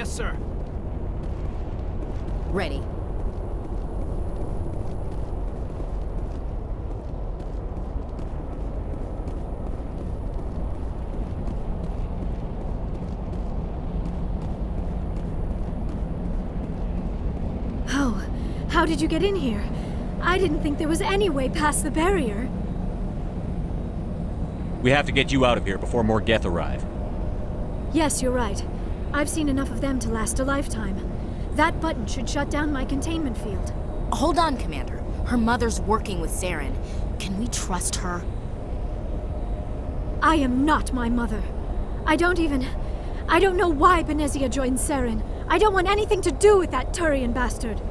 Yes, sir. Ready. How did you get in here? I didn't think there was any way past the barrier. We have to get you out of here before more Geth arrive. Yes, you're right. I've seen enough of them to last a lifetime. That button should shut down my containment field. Hold on, Commander. Her mother's working with Saren. Can we trust her? I am not my mother. I don't know why Benezia joined Saren. I don't want anything to do with that Turian bastard.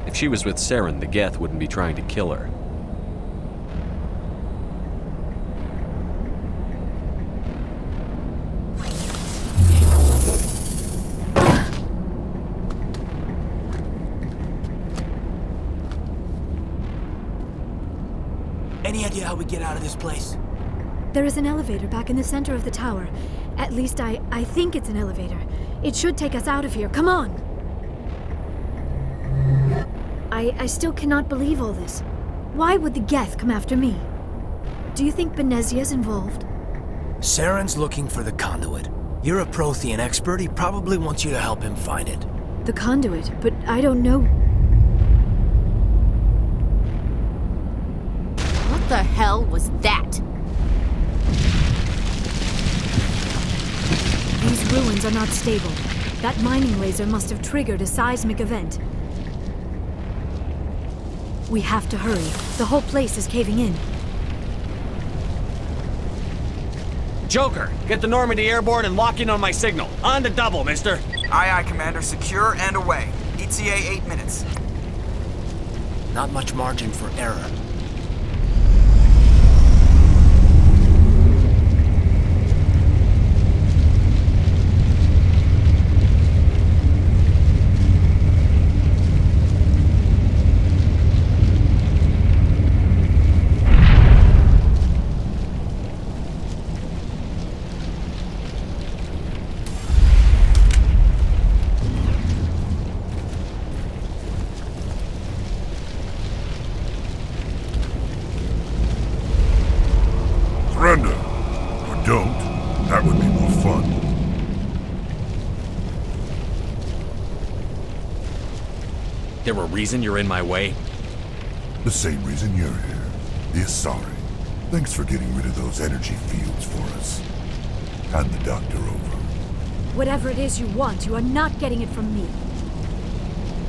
If she was with Saren, the Geth wouldn't be trying to kill her. Any idea how we get out of this place? There is an elevator back in the center of the tower. At least I think it's an elevator. It should take us out of here. Come on! I still cannot believe all this. Why would the Geth come after me? Do you think Benezia's involved? Saren's looking for the conduit. You're a Prothean expert. He probably wants you to help him find it. The conduit, but I don't know. What the hell was that? These ruins are not stable. That mining laser must have triggered a seismic event. We have to hurry. The whole place is caving in. Joker, get the Normandy airborne and lock in on my signal. On the double, mister. Aye, aye, Commander. Secure and away. ETA 8 minutes. Not much margin for error. Surrender. Or don't. That would be more fun. There a reason you're in my way? The same reason you're here. The Asari. Thanks for getting rid of those energy fields for us. Hand the doctor over. Whatever it is you want, you are not getting it from me.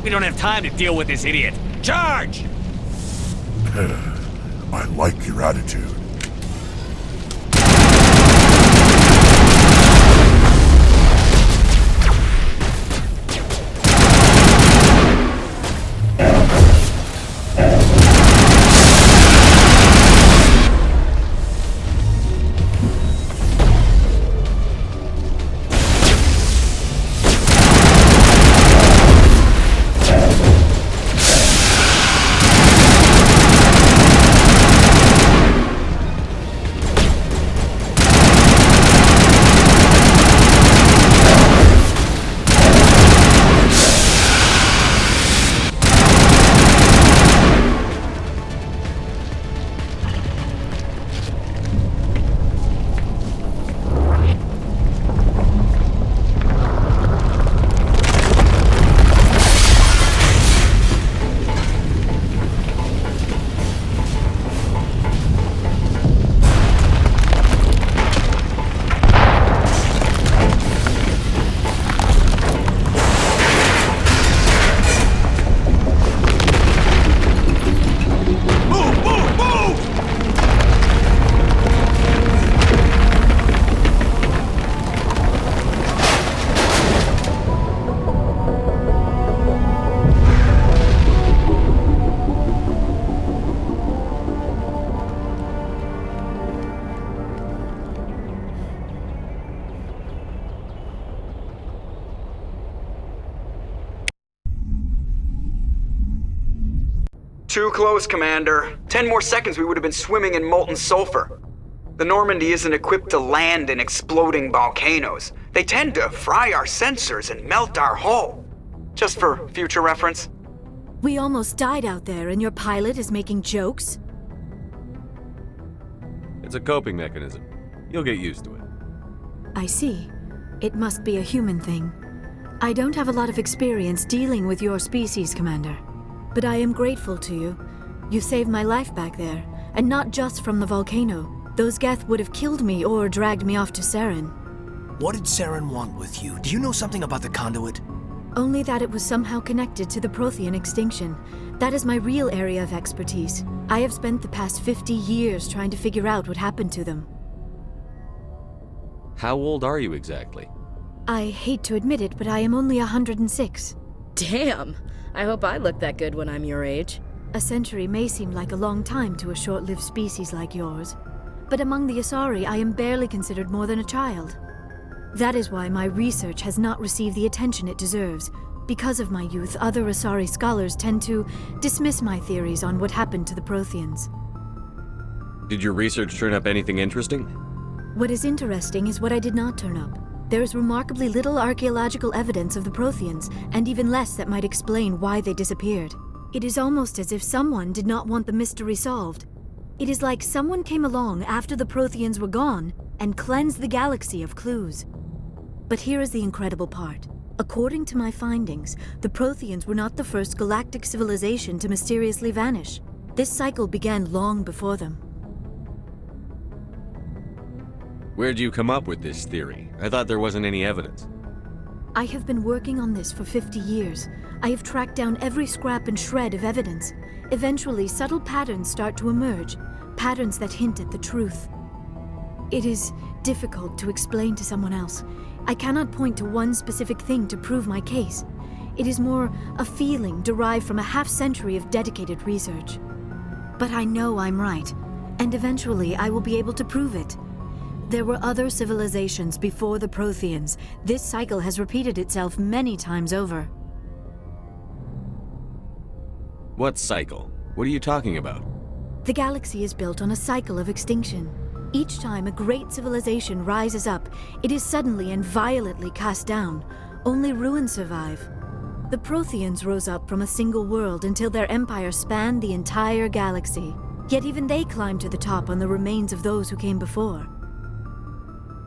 We don't have time to deal with this idiot. Charge! I like your attitude. Too close, Commander. 10 more seconds we would have been swimming in molten sulfur. The Normandy isn't equipped to land in exploding volcanoes. They tend to fry our sensors and melt our hull. Just for future reference. We almost died out there, and your pilot is making jokes? It's a coping mechanism. You'll get used to it. I see. It must be a human thing. I don't have a lot of experience dealing with your species, Commander. But I am grateful to you. You saved my life back there, and not just from the volcano. Those Geth would have killed me or dragged me off to Saren. What did Saren want with you? Do you know something about the conduit? Only that it was somehow connected to the Prothean extinction. That is my real area of expertise. I have spent the past 50 years trying to figure out what happened to them. How old are you exactly? I hate to admit it, but I am only 106. Damn! I hope I look that good when I'm your age. A century may seem like a long time to a short-lived species like yours, but among the Asari, I am barely considered more than a child. That is why my research has not received the attention it deserves. Because of my youth, other Asari scholars tend to dismiss my theories on what happened to the Protheans. Did your research turn up anything interesting? What is interesting is what I did not turn up. There is remarkably little archaeological evidence of the Protheans, and even less that might explain why they disappeared. It is almost as if someone did not want the mystery solved. It is like someone came along after the Protheans were gone and cleansed the galaxy of clues. But here is the incredible part. According to my findings, the Protheans were not the first galactic civilization to mysteriously vanish. This cycle began long before them. Where'd you come up with this theory? I thought there wasn't any evidence. I have been working on this for 50 years. I have tracked down every scrap and shred of evidence. Eventually, subtle patterns start to emerge, patterns that hint at the truth. It is difficult to explain to someone else. I cannot point to one specific thing to prove my case. It is more a feeling derived from a half-century of dedicated research. But I know I'm right, and eventually I will be able to prove it. There were other civilizations before the Protheans. This cycle has repeated itself many times over. What cycle? What are you talking about? The galaxy is built on a cycle of extinction. Each time a great civilization rises up, it is suddenly and violently cast down. Only ruins survive. The Protheans rose up from a single world until their empire spanned the entire galaxy. Yet even they climbed to the top on the remains of those who came before.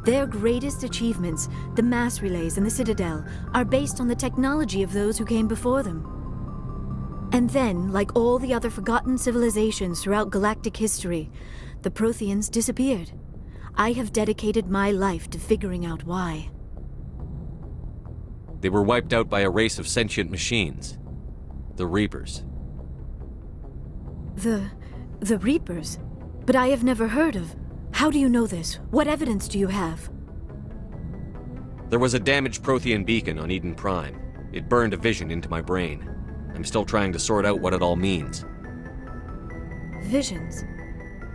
Their greatest achievements, the mass relays and the Citadel, are based on the technology of those who came before them. And then, like all the other forgotten civilizations throughout galactic history, the Protheans disappeared. I have dedicated my life to figuring out why. They were wiped out by a race of sentient machines. The Reapers. The Reapers? But I have never heard of. How do you know this? What evidence do you have? There was a damaged Prothean beacon on Eden Prime. It burned a vision into my brain. I'm still trying to sort out what it all means. Visions.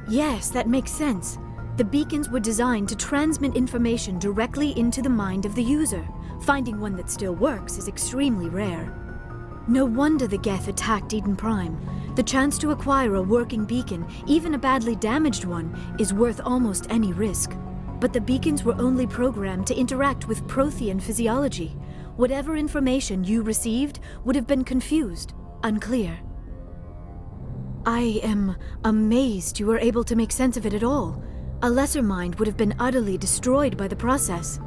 Yes, that makes sense. The beacons were designed to transmit information directly into the mind of the user. Finding one that still works is extremely rare. No wonder the Geth attacked Eden Prime. The chance to acquire a working beacon, even a badly damaged one, is worth almost any risk. But the beacons were only programmed to interact with Prothean physiology. Whatever information you received would have been confused, unclear. I am amazed you were able to make sense of it at all. A lesser mind would have been utterly destroyed by the process.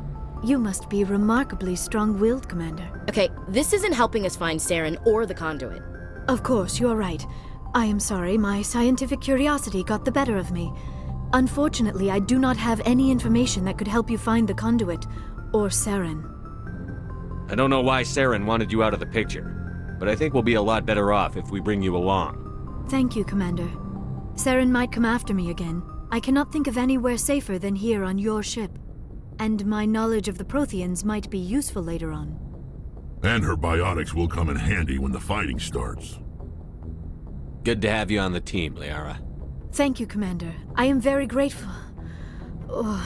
You must be remarkably strong-willed, Commander. Okay, this isn't helping us find Saren or the conduit. Of course, you are right. I am sorry, my scientific curiosity got the better of me. Unfortunately, I do not have any information that could help you find the conduit, or Saren. I don't know why Saren wanted you out of the picture, but I think we'll be a lot better off if we bring you along. Thank you, Commander. Saren might come after me again. I cannot think of anywhere safer than here on your ship. And my knowledge of the Protheans might be useful later on. And her biotics will come in handy when the fighting starts. Good to have you on the team, Liara. Thank you, Commander. I am very grateful. Oh,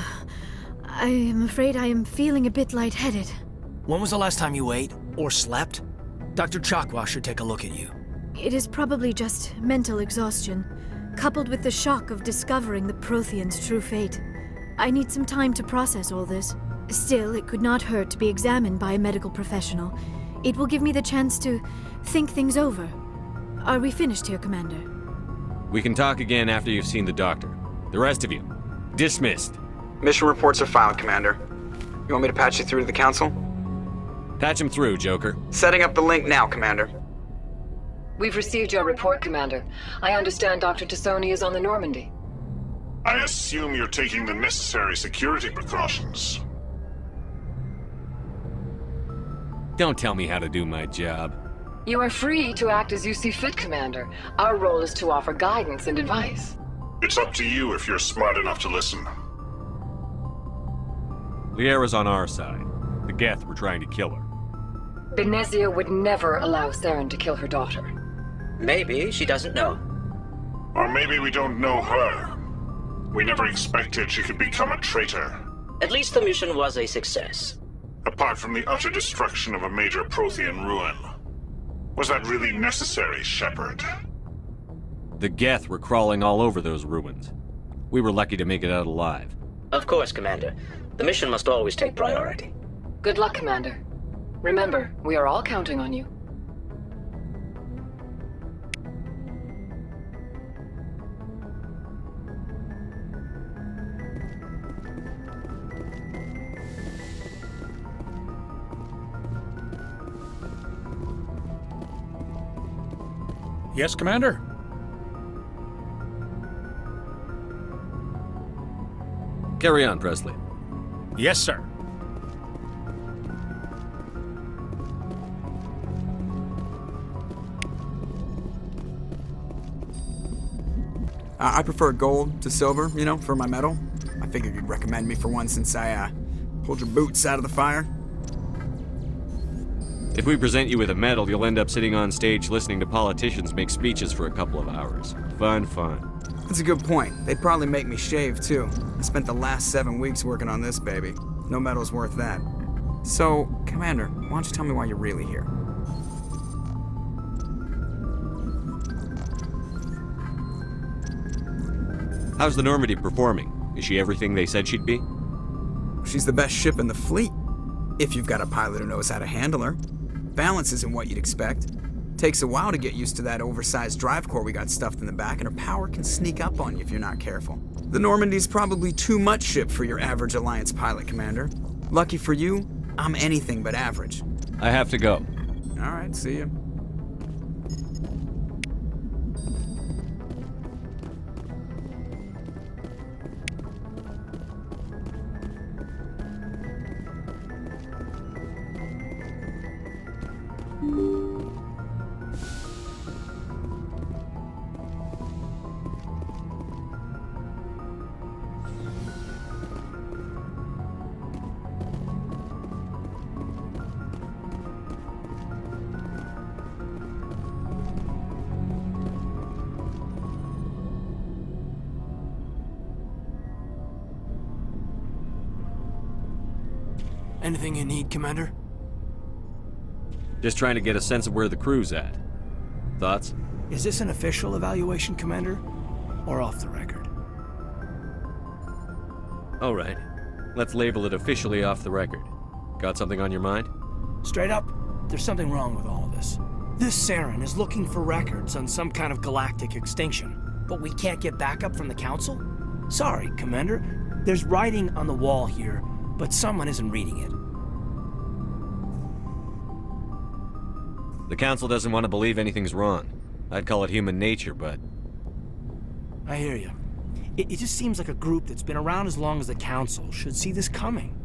I am afraid I am feeling a bit lightheaded. When was the last time you ate or slept? Dr. Chakwa should take a look at you. It is probably just mental exhaustion. coupled with the shock of discovering the Prothean's true fate. I need some time to process all this. Still, it could not hurt to be examined by a medical professional. It will give me the chance to think things over. Are we finished here, Commander? We can talk again after you've seen the doctor. The rest of you, dismissed. Mission reports are filed, Commander. You want me to patch you through to the Council? Patch him through, Joker. Setting up the link now, Commander. We've received your report, Commander. I understand Dr. Tassoni is on the Normandy. I assume you're taking the necessary security precautions. Don't tell me how to do my job. You are free to act as you see fit, Commander. Our role is to offer guidance and advice. It's up to you if you're smart enough to listen. Liara's on our side. The Geth were trying to kill her. Benezia would never allow Saren to kill her daughter. Maybe she doesn't know. Or maybe we don't know her. We never expected she could become a traitor. At least the mission was a success. Apart from the utter destruction of a major Prothean ruin. Was that really necessary, Shepard? The Geth were crawling all over those ruins. We were lucky to make it out alive. Of course, Commander. The mission must always take priority. Good luck, Commander. Remember, we are all counting on you. Yes, Commander? Carry on, Presley. Yes, sir. I prefer gold to silver, you know, for my medal. I figured you'd recommend me for one since I, pulled your boots out of the fire. If we present you with a medal, you'll end up sitting on stage listening to politicians make speeches for a couple of hours. Fun, fun. That's a good point. They'd probably make me shave, too. I spent the last 7 weeks working on this baby. No medal's worth that. So, Commander, why don't you tell me why you're really here? How's the Normandy performing? Is she everything they said she'd be? She's the best ship in the fleet. If you've got a pilot who knows how to handle her. Balance isn't what you'd expect. Takes a while to get used to that oversized drive core we got stuffed in the back, and her power can sneak up on you if you're not careful. The Normandy's probably too much ship for your average Alliance pilot, Commander. Lucky for you, I'm anything but average. I have to go. All right, see ya. Anything you need, Commander? Just trying to get a sense of where the crew's at. Thoughts? Is this an official evaluation, Commander? Or off the record? All right. Let's label it officially off the record. Got something on your mind? Straight up, there's something wrong with all of this. This Saren is looking for records on some kind of galactic extinction, but we can't get backup from the Council? Sorry, Commander. There's writing on the wall here, but someone isn't reading it. The Council doesn't want to believe anything's wrong. I'd call it human nature, but... I hear you. It just seems like a group that's been around as long as the Council should see this coming.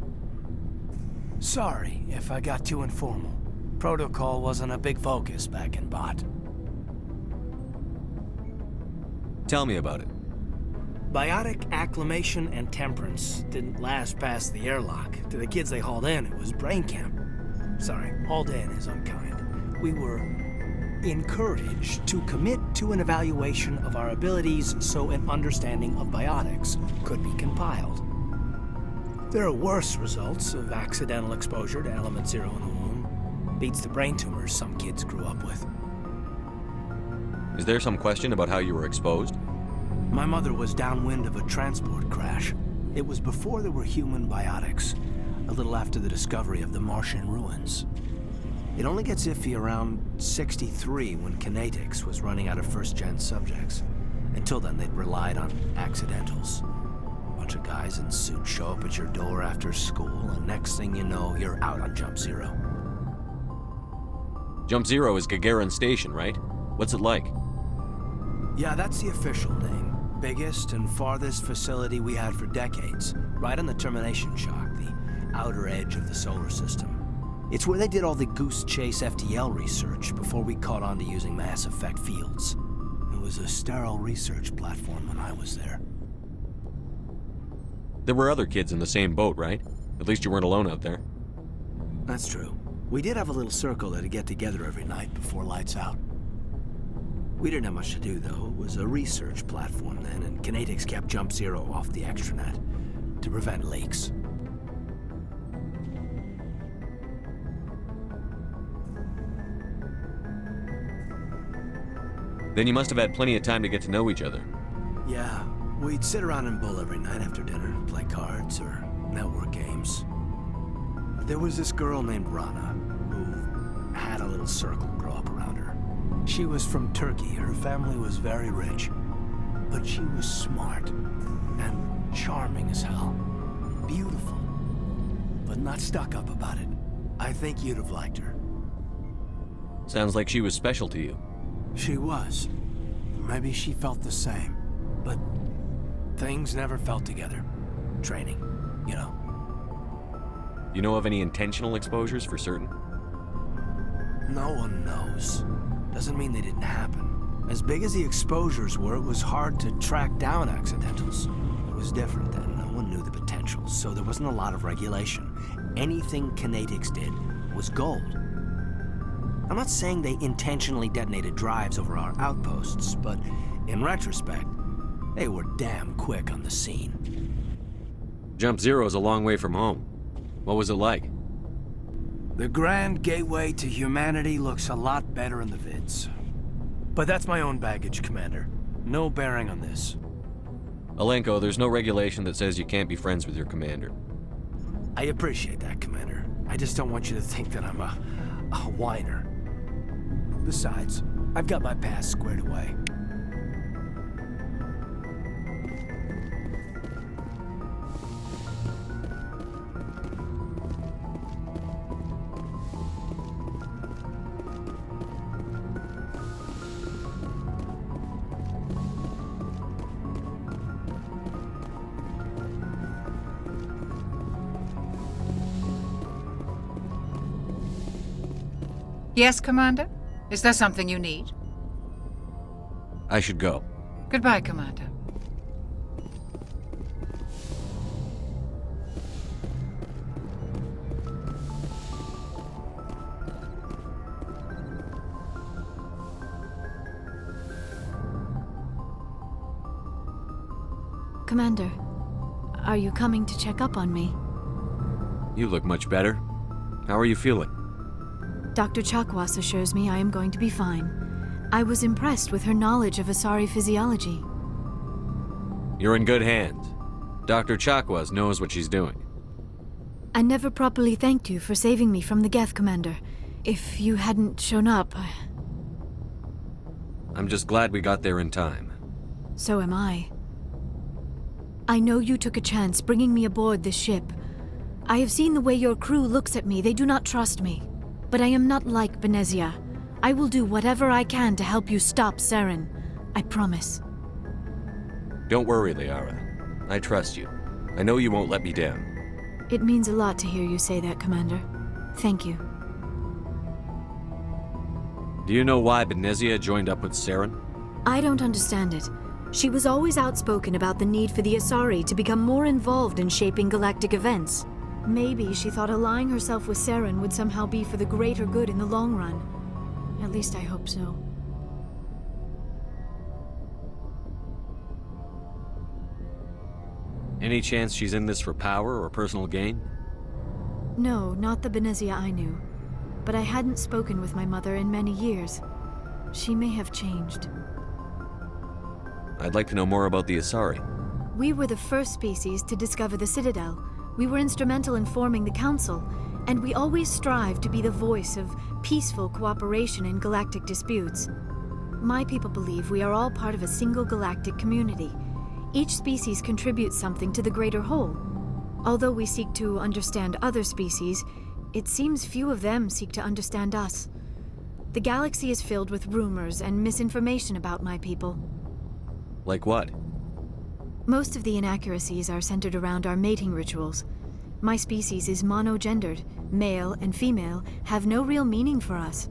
Sorry if I got too informal. Protocol wasn't a big focus back in Bot. Tell me about it. Biotic acclimation and temperance didn't last past the airlock. To the kids they hauled in, it was brain camp. Sorry, hauled in is unkind. We were encouraged to commit to an evaluation of our abilities so an understanding of biotics could be compiled. There are worse results of accidental exposure to Element Zero in the womb. Beats the brain tumors some kids grew up with. Is there some question about how you were exposed? My mother was downwind of a transport crash. It was before there were human biotics, a little after the discovery of the Martian ruins. It only gets iffy around 63 when Kinetics was running out of first-gen subjects. Until then, they'd relied on accidentals. A bunch of guys in suits show up at your door after school, and next thing you know, you're out on Jump Zero. Jump Zero is Gagarin Station, right? What's it like? Yeah, that's the official name. Biggest and farthest facility we had for decades. Right on the termination shock, the outer edge of the solar system. It's where they did all the Goose Chase FTL research before we caught on to using mass effect fields. It was a sterile research platform when I was there. There were other kids in the same boat, right? At least you weren't alone out there. That's true. We did have a little circle that'd get together every night before lights out. We didn't have much to do, though. It was a research platform then, and Kinetics kept Jump Zero off the extranet to prevent leaks. Then you must have had plenty of time to get to know each other. Yeah, we'd sit around and bull every night after dinner, play cards or network games. There was this girl named Rana, who had a little circle grow up around her. She was from Turkey. Her family was very rich. But she was smart and charming as hell. Beautiful, but not stuck up about it. I think you'd have liked her. Sounds like she was special to you. She was. Maybe she felt the same. But things never felt together. Training, you know. You know of any intentional exposures for certain? No one knows. Doesn't mean they didn't happen. As big as the exposures were, it was hard to track down accidentals. It was different then. No one knew the potential, so there wasn't a lot of regulation. Anything Kinetics did was gold. I'm not saying they intentionally detonated drives over our outposts, but in retrospect, they were damn quick on the scene. Jump Zero is a long way from home. What was it like? The grand gateway to humanity looks a lot better in the vids. But that's my own baggage, Commander. No bearing on this. Alenko, there's no regulation that says you can't be friends with your commander. I appreciate that, Commander. I just don't want you to think that I'm a whiner. Besides, I've got my past squared away. Yes, Commander? Is there something you need? I should go. Goodbye, Commander. Commander, are you coming to check up on me? You look much better. How are you feeling? Dr. Chakwas assures me I am going to be fine. I was impressed with her knowledge of Asari physiology. You're in good hands. Dr. Chakwas knows what she's doing. I never properly thanked you for saving me from the Geth, Commander. If you hadn't shown up, I'm just glad we got there in time. So am I. I know you took a chance bringing me aboard this ship. I have seen the way your crew looks at me. They do not trust me. But I am not like Benezia. I will do whatever I can to help you stop Saren. I promise. Don't worry, Liara. I trust you. I know you won't let me down. It means a lot to hear you say that, Commander. Thank you. Do you know why Benezia joined up with Saren? I don't understand it. She was always outspoken about the need for the Asari to become more involved in shaping galactic events. Maybe she thought allying herself with Saren would somehow be for the greater good in the long run. At least I hope so. Any chance she's in this for power or personal gain? No, not the Benezia I knew. But I hadn't spoken with my mother in many years. She may have changed. I'd like to know more about the Asari. We were the first species to discover the Citadel. We were instrumental in forming the Council, and we always strive to be the voice of peaceful cooperation in galactic disputes. My people believe we are all part of a single galactic community. Each species contributes something to the greater whole. Although we seek to understand other species, it seems few of them seek to understand us. The galaxy is filled with rumors and misinformation about my people. Like what? Most of the inaccuracies are centered around our mating rituals. My species is monogendered. Male and female have no real meaning for us.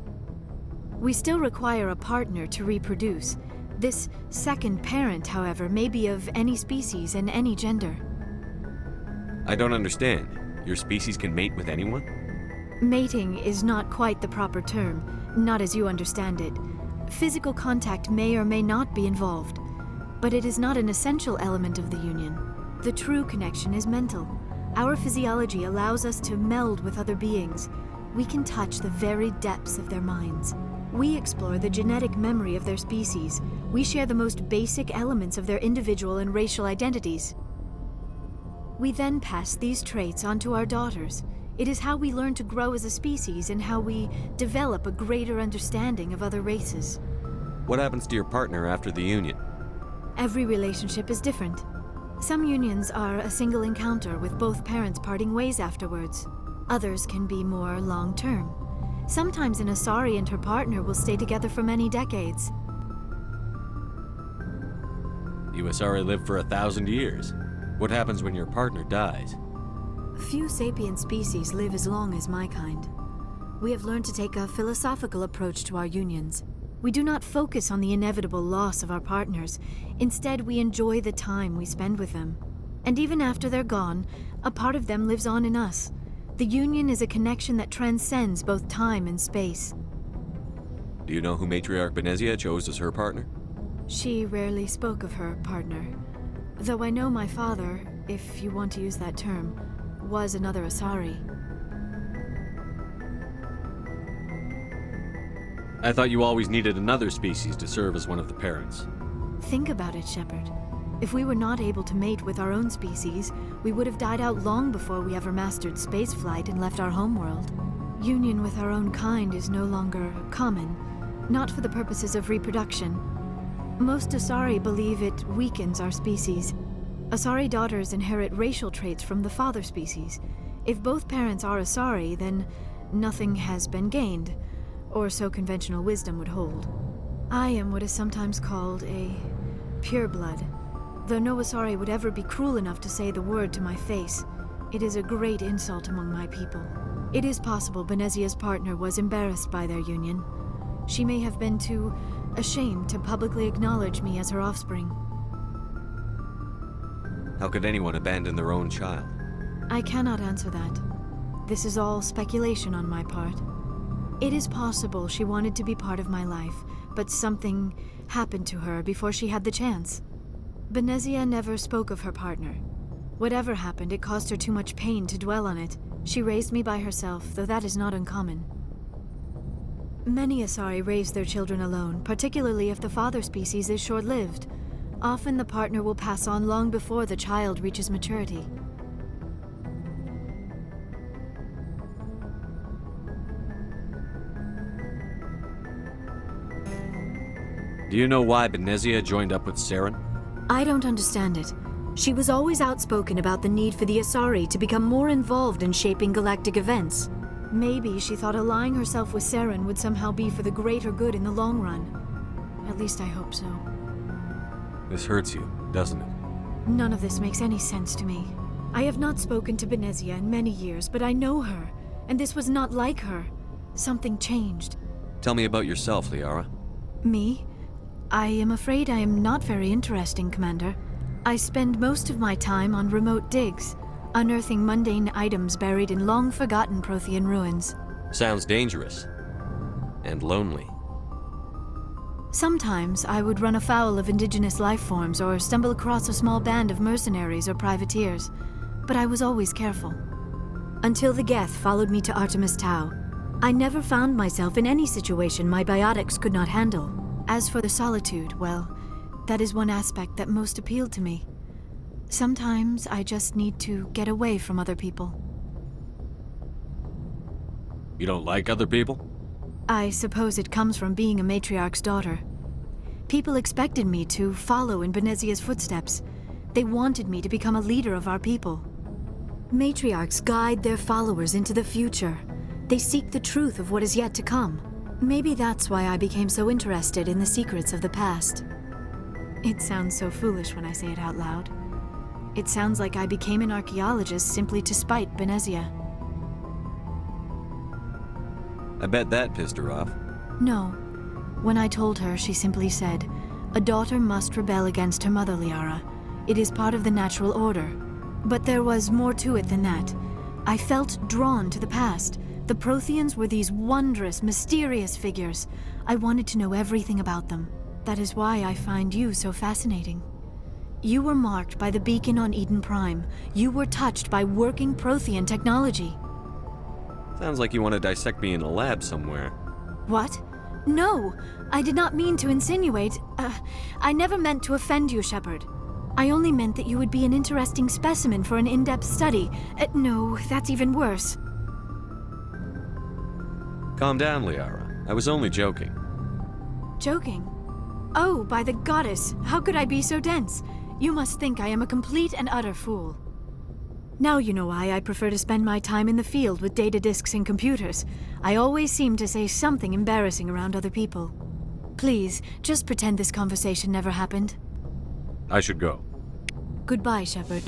We still require a partner to reproduce. This second parent, however, may be of any species and any gender. I don't understand. Your species can mate with anyone? Mating is not quite the proper term, not as you understand it. Physical contact may or may not be involved, but it is not an essential element of the union. The true connection is mental. Our physiology allows us to meld with other beings. We can touch the very depths of their minds. We explore the genetic memory of their species. We share the most basic elements of their individual and racial identities. We then pass these traits on to our daughters. It is how we learn to grow as a species and how we develop a greater understanding of other races. What happens to your partner after the union? Every relationship is different. Some unions are a single encounter with both parents parting ways afterwards. Others can be more long-term. Sometimes an Asari and her partner will stay together for many decades. You Asari live for 1,000 years. What happens when your partner dies? Few sapient species live as long as my kind. We have learned to take a philosophical approach to our unions. We do not focus on the inevitable loss of our partners. Instead, we enjoy the time we spend with them. And even after they're gone, a part of them lives on in us. The union is a connection that transcends both time and space. Do you know who Matriarch Benezia chose as her partner? She rarely spoke of her partner. Though I know my father, if you want to use that term, was another Asari. I thought you always needed another species to serve as one of the parents. Think about it, Shepard. If we were not able to mate with our own species, we would have died out long before we ever mastered spaceflight and left our homeworld. Union with our own kind is no longer common, not for the purposes of reproduction. Most Asari believe it weakens our species. Asari daughters inherit racial traits from the father species. If both parents are Asari, then nothing has been gained, or so conventional wisdom would hold. I am what is sometimes called a pureblood. Though no Asari would ever be cruel enough to say the word to my face, it is a great insult among my people. It is possible Benezia's partner was embarrassed by their union. She may have been too ashamed to publicly acknowledge me as her offspring. How could anyone abandon their own child? I cannot answer that. This is all speculation on my part. It is possible she wanted to be part of my life, but something happened to her before she had the chance. Benezia never spoke of her partner. Whatever happened, it caused her too much pain to dwell on it. She raised me by herself, though that is not uncommon. Many Asari raise their children alone, particularly if the father species is short-lived. Often the partner will pass on long before the child reaches maturity. Do you know why Benezia joined up with Saren? I don't understand it. She was always outspoken about the need for the Asari to become more involved in shaping galactic events. Maybe she thought allying herself with Saren would somehow be for the greater good in the long run. At least I hope so. This hurts you, doesn't it? None of this makes any sense to me. I have not spoken to Benezia in many years, but I know her, and this was not like her. Something changed. Tell me about yourself, Liara. Me? I am afraid I am not very interesting, Commander. I spend most of my time on remote digs, unearthing mundane items buried in long-forgotten Prothean ruins. Sounds dangerous. And lonely. Sometimes I would run afoul of indigenous life forms or stumble across a small band of mercenaries or privateers, but I was always careful. Until the Geth followed me to Artemis Tau, I never found myself in any situation my biotics could not handle. As for the solitude, well, That is one aspect that most appealed to me. Sometimes I just need to get away from other people. You don't like other people? I suppose it comes from being a matriarch's daughter. People expected me to follow in Benezia's footsteps. They wanted me to become a leader of our people. Matriarchs guide their followers into the future. They seek the truth of what is yet to come. Maybe that's why I became so interested in the secrets of the past. It sounds so foolish when I say it out loud. It sounds like I became an archaeologist simply to spite Benezia. I bet that pissed her off. No. When I told her, she simply said, "A daughter must rebel against her mother, Liara. It is part of the natural order." But there was more to it than that. I felt drawn to the past. The Protheans were these wondrous, mysterious figures. I wanted to know everything about them. That is why I find you so fascinating. You were marked by the beacon on Eden Prime. You were touched by working Prothean technology. Sounds like you want to dissect me in a lab somewhere. What? No! I did not mean to insinuate. I never meant to offend you, Shepard. I only meant that you would be an interesting specimen for an in-depth study. No, that's even worse. Calm down, Liara. I was only joking. Joking? Oh, by the goddess, how could I be so dense? You must think I am a complete and utter fool. Now you know why I prefer to spend my time in the field with data disks and computers. I always seem to say something embarrassing around other people. Please, just pretend this conversation never happened. I should go. Goodbye, Shepard.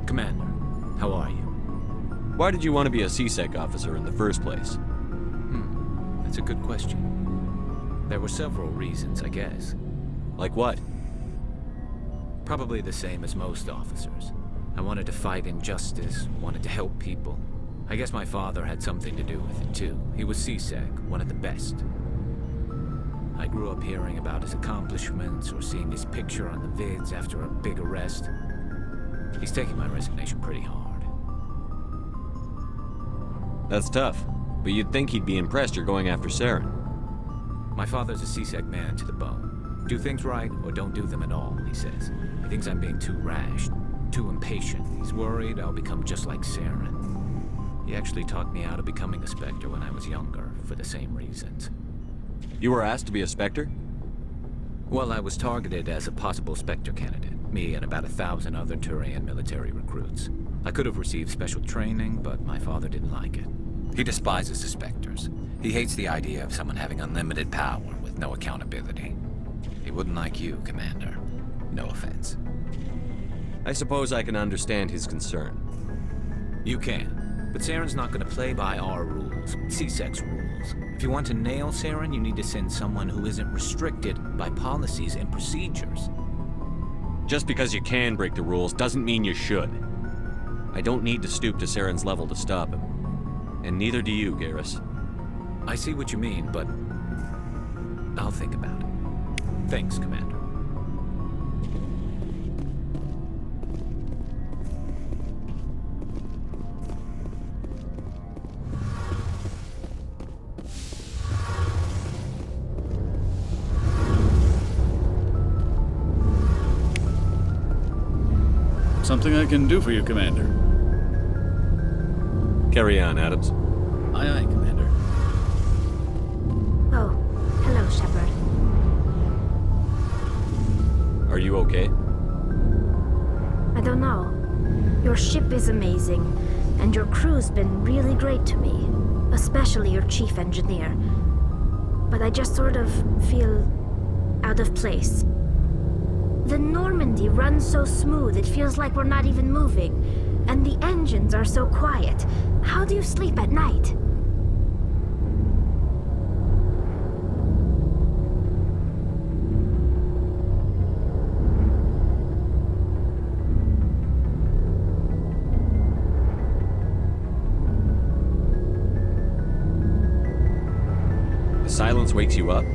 Commander, how are you? Why did you want to be a CSEC officer in the first place? That's a good question. There were several reasons, I guess. Like what? Probably the same as most officers. I wanted to fight injustice, wanted to help people. I guess my father had something to do with it too. He was CSEC, one of the best. I grew up hearing about his accomplishments or seeing his picture on the vids after a big arrest. He's taking my resignation pretty hard. That's tough, but you'd think he'd be impressed you're going after Saren. My father's a CSEC man to the bone. Do things right or don't do them at all, he says. He thinks I'm being too rash, too impatient. He's worried I'll become just like Saren. He actually talked me out of becoming a Spectre when I was younger, for the same reasons. You were asked to be a Spectre? Well, I was targeted as a possible Spectre candidate. Me and about 1,000 other Turian military recruits. I could have received special training, but my father didn't like it. He despises the Spectres. He hates the idea of someone having unlimited power with no accountability. He wouldn't like you, Commander. No offense. I suppose I can understand his concern. You can, but Saren's not going to play by our rules, CSEC's rules. If you want to nail Saren, you need to send someone who isn't restricted by policies and procedures. Just because you can break the rules doesn't mean you should. I don't need to stoop to Saren's level to stop him. And neither do you, Garrus. I see what you mean, but I'll think about it. Thanks, Commander. Something I can do for you, Commander. Carry on, Adams. Aye, aye, Commander. Oh, hello, Shepard. Are you okay? I don't know. Your ship is amazing, and your crew's been really great to me, especially your chief engineer. But I just sort of feel out of place. The Normandy runs so smooth it feels like we're not even moving, and the engines are so quiet. How do you sleep at night? silence wakes you up?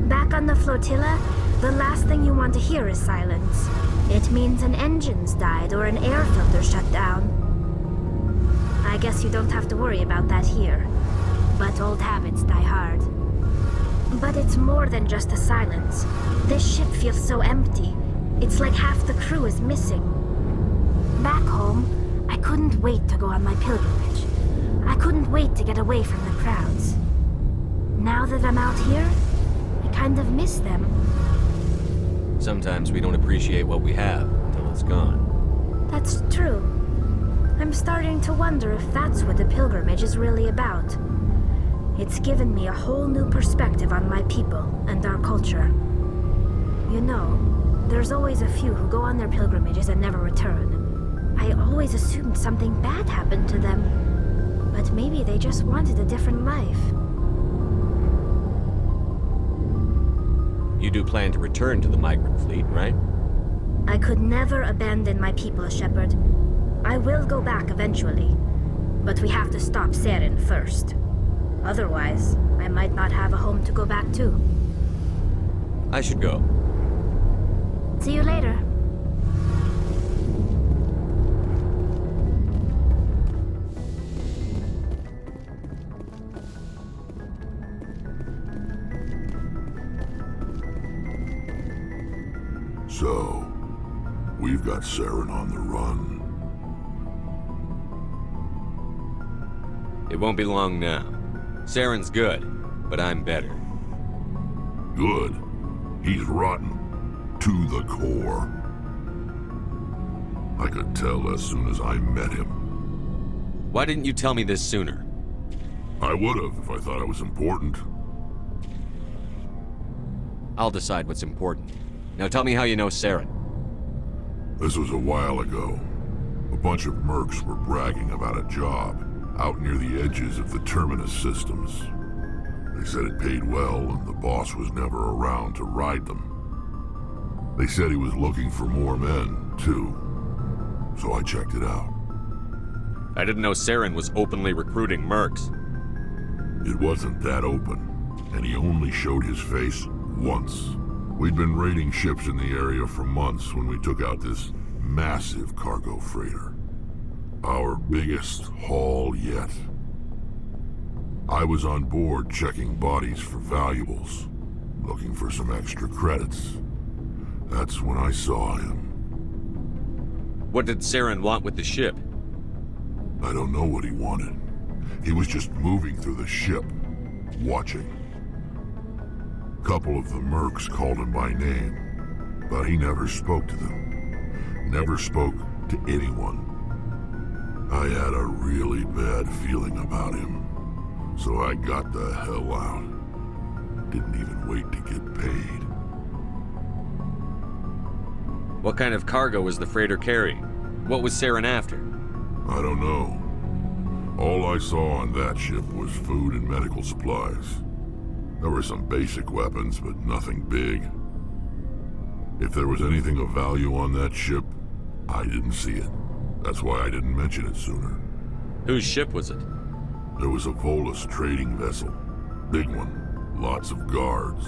Back on the flotilla, the last thing you want to hear is silence. It means an engine's died or an air filter shut down. I guess you don't have to worry about that here. But old habits die hard. But it's more than just the silence. This ship feels so empty. It's like half the crew is missing. Back home, I couldn't wait to go on my pilgrimage. I couldn't wait to get away from the crowds. Now that I'm out here, I kind of miss them. Sometimes we don't appreciate what we have until it's gone. That's true. I'm starting to wonder if that's what the pilgrimage is really about. It's given me a whole new perspective on my people and our culture. You know, there's always a few who go on their pilgrimages and never return. I always assumed something bad happened to them. But maybe they just wanted a different life. You do plan to return to the migrant fleet, right? I could never abandon my people, Shepard. I will go back eventually. But we have to stop Saren first. Otherwise, I might not have a home to go back to. I should go. See you later. So, we've got Saren on the run. It won't be long now. Saren's good, but I'm better. Good? He's rotten. To the core. I could tell as soon as I met him. Why didn't you tell me this sooner? I would've if I thought it was important. I'll decide what's important. Now tell me how you know Saren. This was a while ago. A bunch of mercs were bragging about a job out near the edges of the Terminus systems. They said it paid well and the boss was never around to ride them. They said he was looking for more men, too. So I checked it out. I didn't know Saren was openly recruiting mercs. It wasn't that open, and he only showed his face once. We'd been raiding ships in the area for months when we took out this massive cargo freighter. Our biggest haul yet. I was on board checking bodies for valuables, looking for some extra credits. That's when I saw him. What did Saren want with the ship? I don't know what he wanted. He was just moving through the ship, watching. A couple of the mercs called him by name, but he never spoke to them. Never spoke to anyone. I had a really bad feeling about him, so I got the hell out. Didn't even wait to get paid. What kind of cargo was the freighter carrying? What was Saren after? I don't know. All I saw on that ship was food and medical supplies. There were some basic weapons, but nothing big. If there was anything of value on that ship, I didn't see it. That's why I didn't mention it sooner. Whose ship was it? There was a Volus trading vessel. Big one. Lots of guards.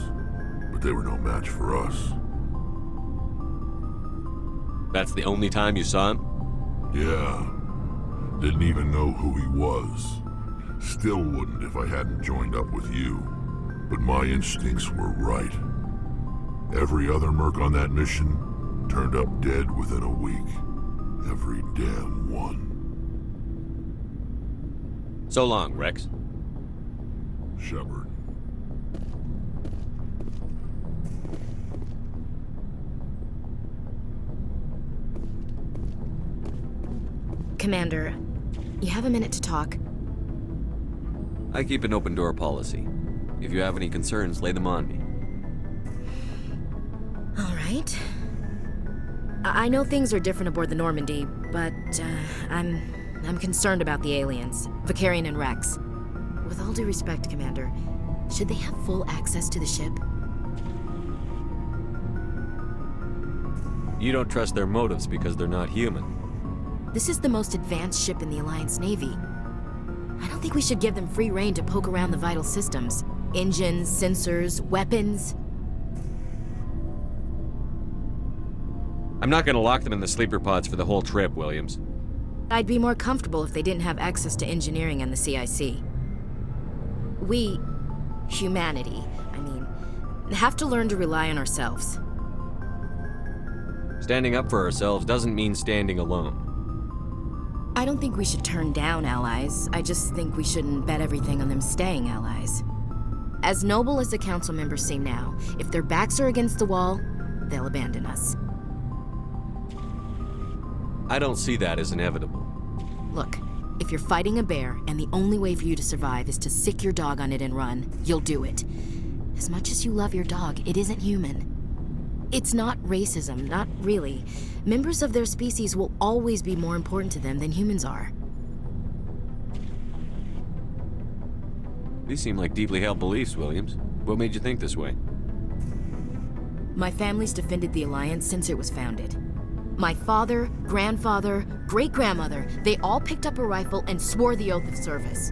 But they were no match for us. That's the only time you saw him? Yeah. Didn't even know who he was. Still wouldn't if I hadn't joined up with you. But my instincts were right. Every other merc on that mission turned up dead within a week. Every damn one. So long, Rex. Shepard. Commander, you have a minute to talk? I keep an open door policy. If you have any concerns, lay them on me. All right. I know things are different aboard the Normandy, but I'm concerned about the aliens, Vakarian and Rex. With all due respect, Commander, should they have full access to the ship? You don't trust their motives because they're not human. This is the most advanced ship in the Alliance Navy. I don't think we should give them free rein to poke around the vital systems. Engines, sensors, weapons. I'm not gonna lock them in the sleeper pods for the whole trip, Williams. I'd be more comfortable if they didn't have access to engineering and the CIC. We, humanity, have to learn to rely on ourselves. Standing up for ourselves doesn't mean standing alone. I don't think we should turn down allies. I just think we shouldn't bet everything on them staying allies. As noble as the council members seem now, if their backs are against the wall, they'll abandon us. I don't see that as inevitable. Look, if you're fighting a bear and the only way for you to survive is to sick your dog on it and run, you'll do it. As much as you love your dog, it isn't human. It's not racism, not really. Members of their species will always be more important to them than humans are. These seem like deeply held beliefs, Williams. What made you think this way? My family's defended the Alliance since it was founded. My father, grandfather, great-grandmother, they all picked up a rifle and swore the oath of service.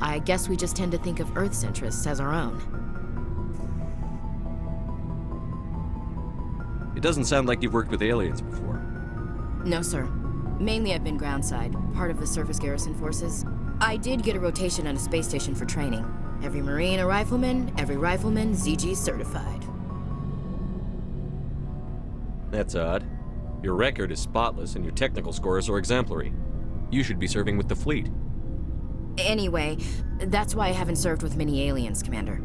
I guess we just tend to think of Earth's interests as our own. It doesn't sound like you've worked with aliens before. No, sir. Mainly I've been groundside, part of the surface garrison forces. I did get a rotation on a space station for training. Every Marine a rifleman, every rifleman ZG certified. That's odd. Your record is spotless and your technical scores are exemplary. You should be serving with the fleet. Anyway, that's why I haven't served with many aliens, Commander.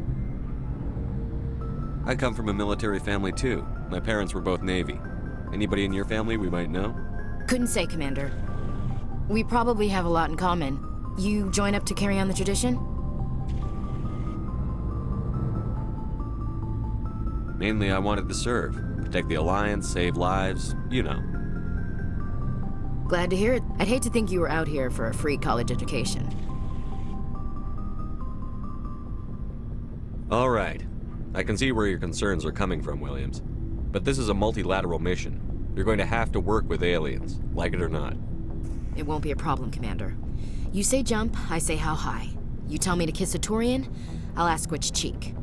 I come from a military family too. My parents were both Navy. Anybody in your family we might know? Couldn't say, Commander. We probably have a lot in common. You join up to carry on the tradition? Mainly I wanted to serve. Protect the Alliance, save lives, you know. Glad to hear it. I'd hate to think you were out here for a free college education. All right. I can see where your concerns are coming from, Williams. But this is a multilateral mission. You're going to have to work with aliens, like it or not. It won't be a problem, Commander. You say jump, I say how high. You tell me to kiss a Turian, I'll ask which cheek.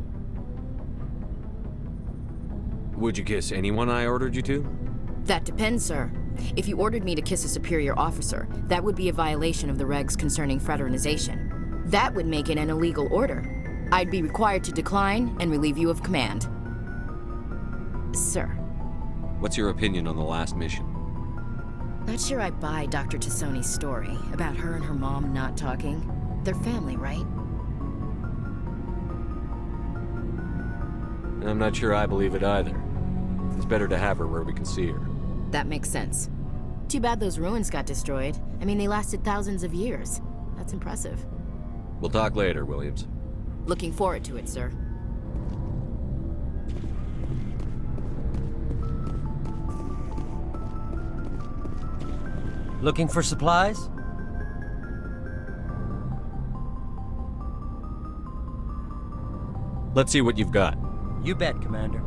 Would you kiss anyone I ordered you to? That depends, sir. If you ordered me to kiss a superior officer, that would be a violation of the regs concerning fraternization. That would make it an illegal order. I'd be required to decline and relieve you of command. Sir. What's your opinion on the last mission? Not sure I buy Dr. Tassoni's story about her and her mom not talking. They're family, right? I'm not sure I believe it either. It's better to have her where we can see her. That makes sense. Too bad those ruins got destroyed. I mean, they lasted thousands of years. That's impressive. We'll talk later, Williams. Looking forward to it, sir. Looking for supplies? Let's see what you've got. You bet, Commander.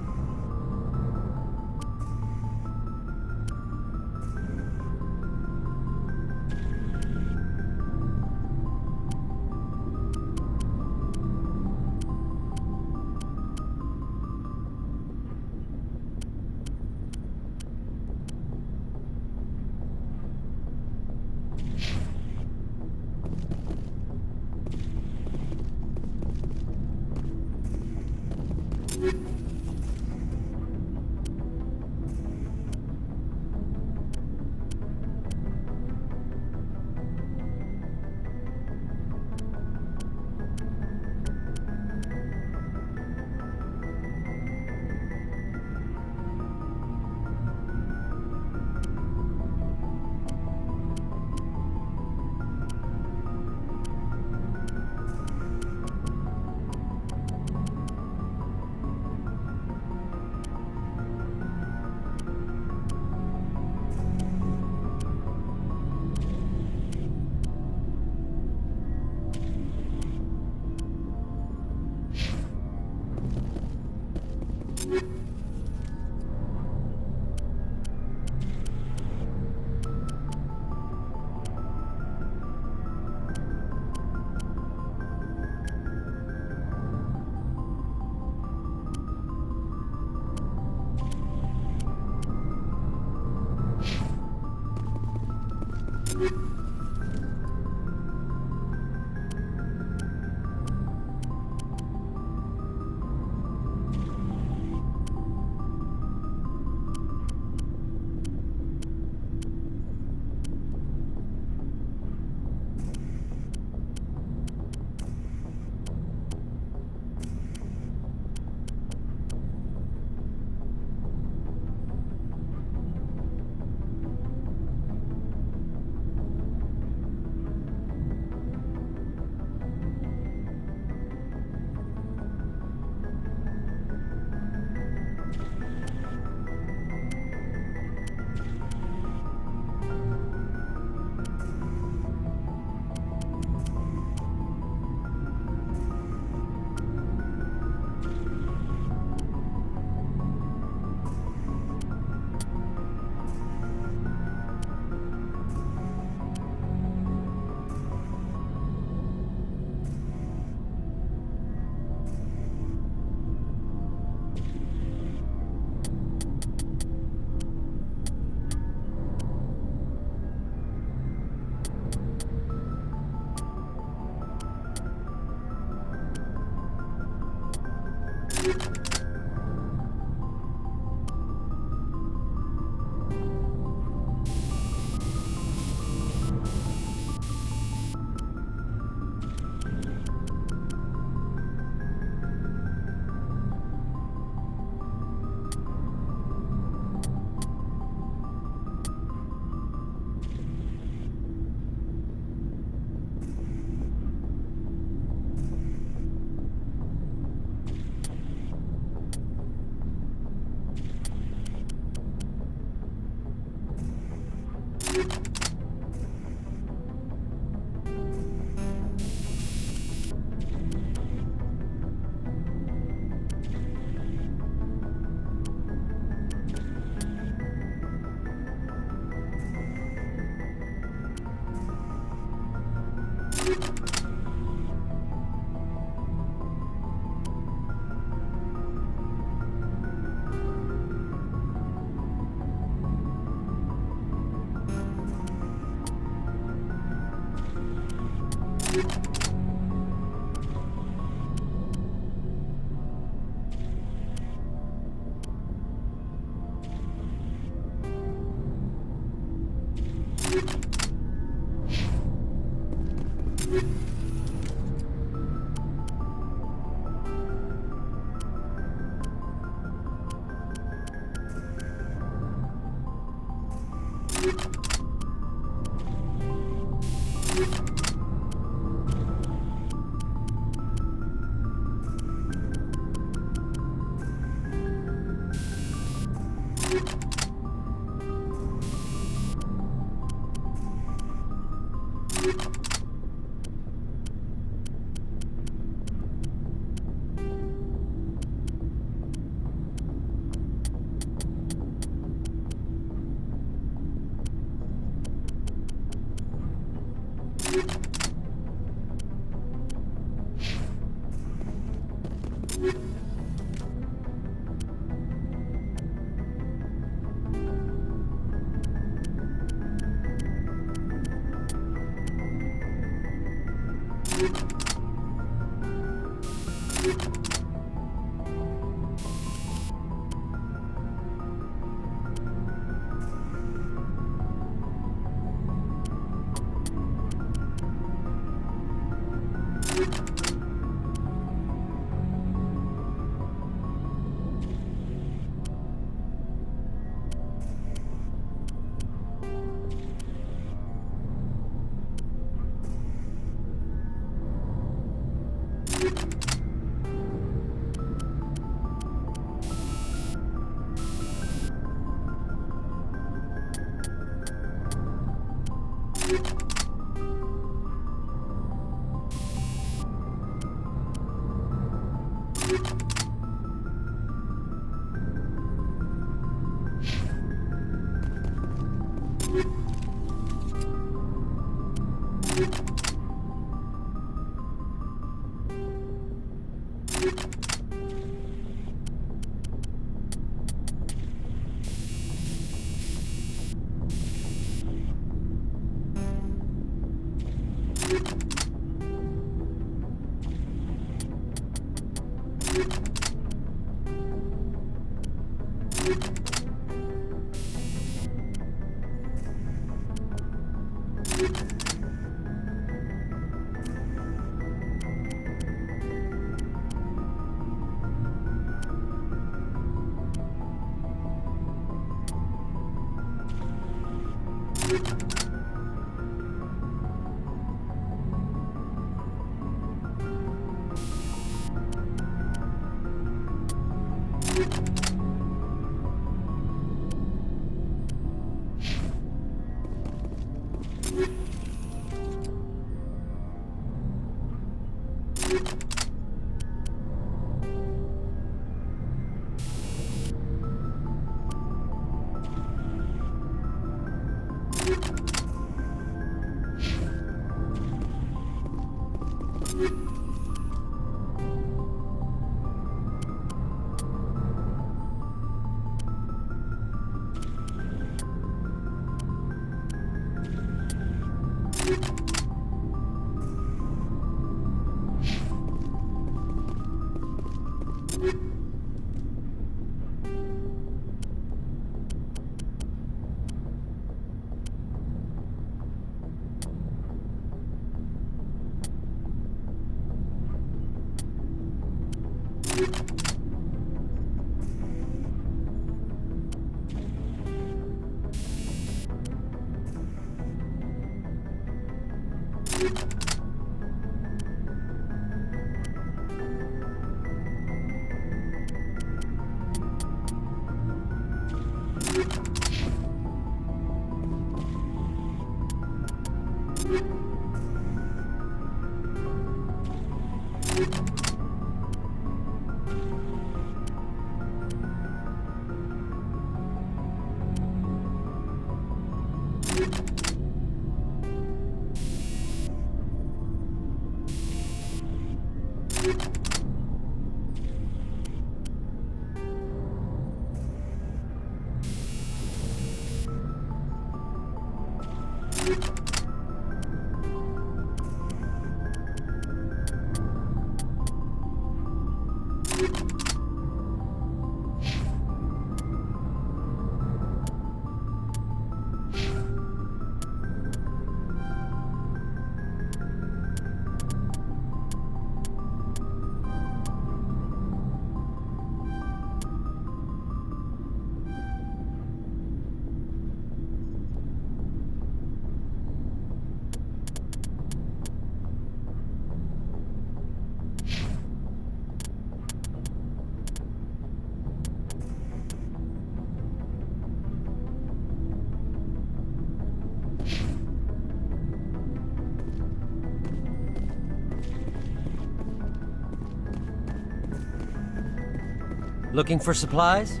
Looking for supplies?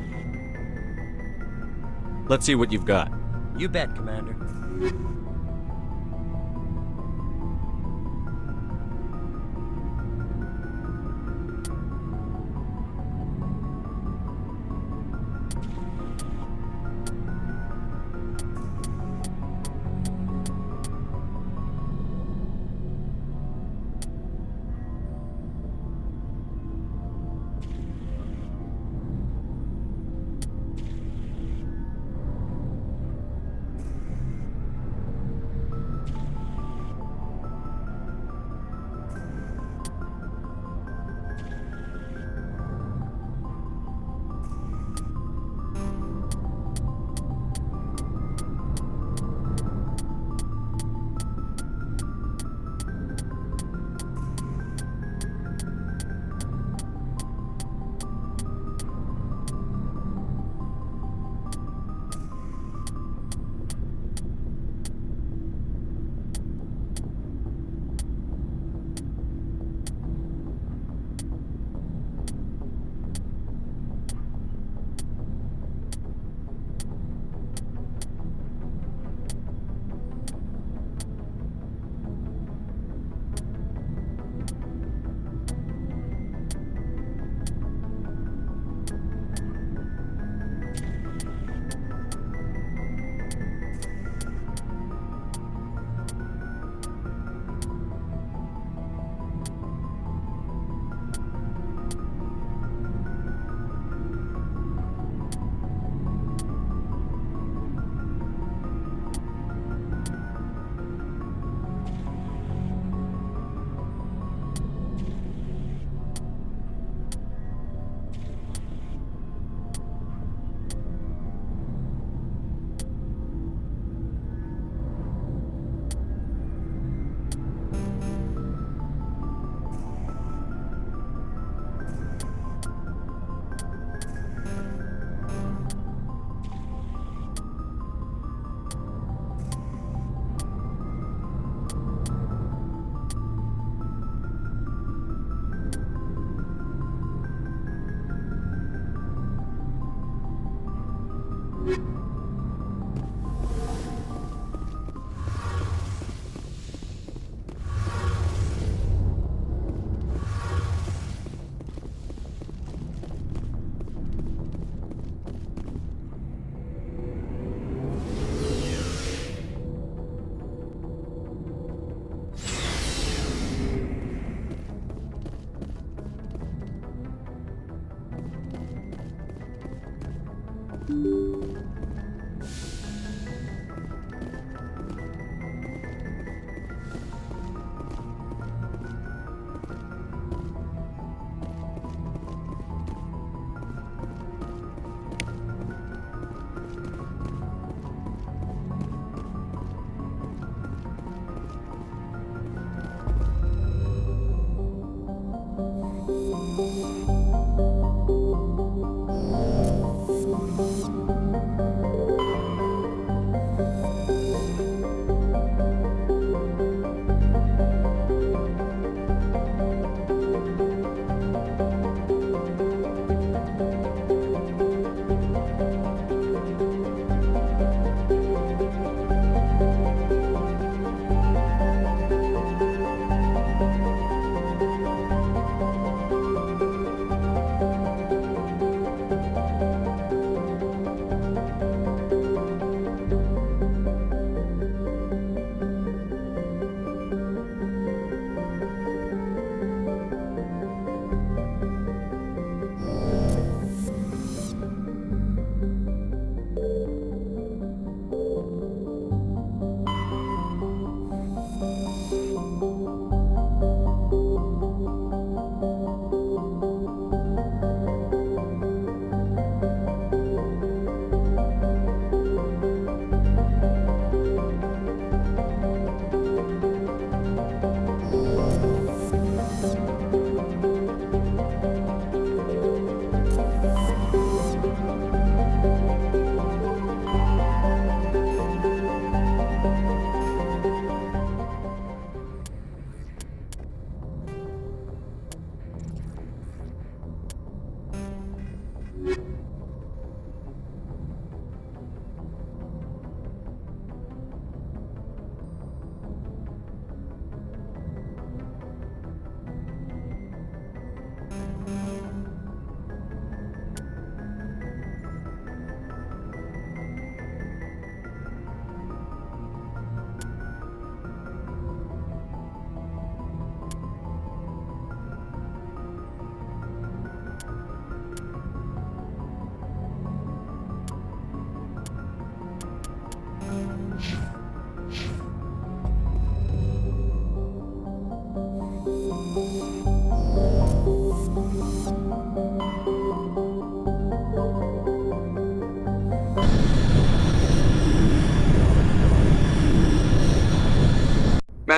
Let's see what you've got. You bet, Commander.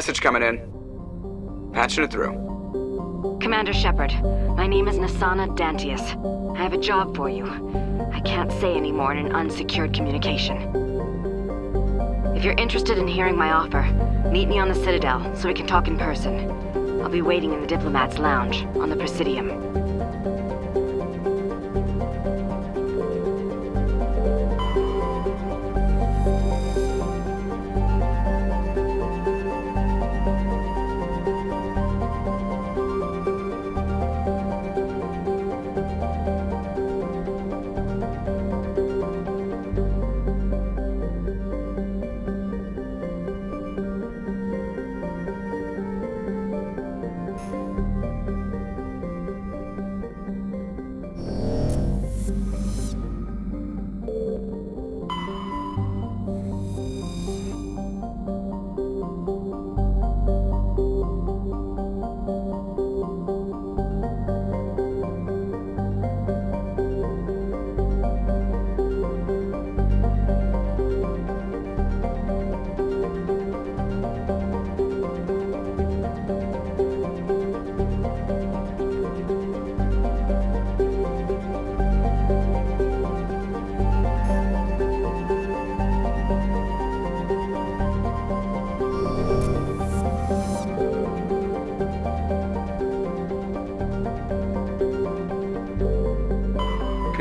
Message coming in. Patching it through. Commander Shepard, my name is Nasana Dantius. I have a job for you. I can't say any more in an unsecured communication. If you're interested in hearing my offer, meet me on the Citadel so we can talk in person. I'll be waiting in the Diplomat's Lounge on the Presidium.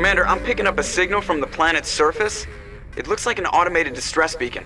Commander, I'm picking up a signal from the planet's surface. It looks like an automated distress beacon.